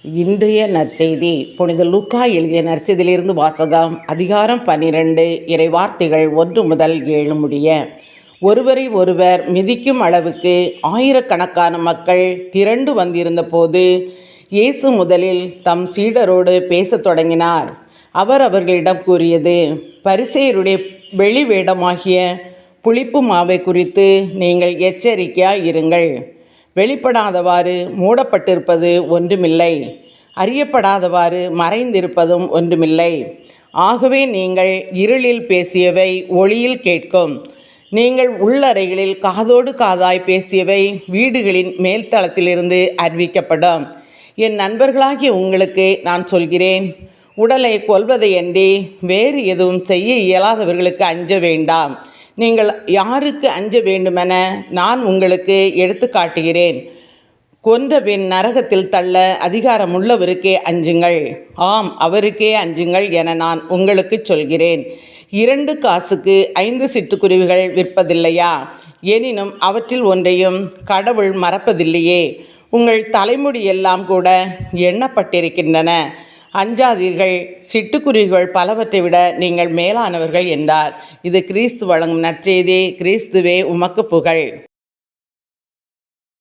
இன்றைய நற்செய்தி புனித லூக்கா எழுதிய நற்செய்தியிலிருந்து வாசகம். அதிகாரம் 12, இறைவார்த்தைகள் 1 முதல் 7 முடிய. ஒருவரை ஒருவர் மிதிக்கும் அளவுக்கு ஆயிரக்கணக்கான மக்கள் திரண்டு வந்திருந்த போது இயேசு முதலில் தம் சீடரோடு பேசத் தொடங்கினார். அவர் அவர்களிடம் கூறியது: பரிசேயருடைய வெளி வேடமாகிய புளிப்பு மாவை குறித்து நீங்கள் எச்சரிக்கையாய் இருங்கள். வெளிப்படாதவாறு மூடப்பட்டிருப்பது ஒன்றுமில்லை, அறியப்படாதவாறு மறைந்திருப்பதும் ஒன்றுமில்லை. ஆகவே நீங்கள் இருளில் பேசியவை ஒளியில் கேட்கும், நீங்கள் உள்ளறைகளில் காதோடு காதாய் பேசியவை வீடுகளின் மேல்தளத்திலிருந்து அறிவிக்கப்படும். என் நண்பர்களாகிய உங்களுக்கு நான் சொல்கிறேன், உடலை கொல்வதையன்றி வேறு எதுவும் செய்ய இயலாதவர்களுக்கு அஞ்ச வேண்டாம். நீங்கள் யாருக்கு அஞ்ச வேண்டுமென நான் உங்களுக்கு எடுத்து காட்டுகிறேன். கொன்றபின் நரகத்தில் தள்ள அதிகாரமுள்ளவருக்கே அஞ்சுங்கள். ஆம், அவருக்கே அஞ்சுங்கள் என நான் உங்களுக்கு சொல்கிறேன். 2 காசுக்கு 5 சிட்டுக்குருவிகள் விற்பதில்லையா? எனினும் அவற்றில் ஒன்றையும் கடவுள் மறப்பதில்லையே. உங்கள் தலைமுடியெல்லாம் கூட எண்ணப்பட்டிருக்கின்றன. அஞ்சாதீர்கள், சிட்டுக்குருவிகள் பலவற்றை விட நீங்கள் மேலானவர்கள் என்றார். இது கிறிஸ்து வழங்கும் நற்செய்தி. கிறிஸ்துவே உமக்கு புகழ்.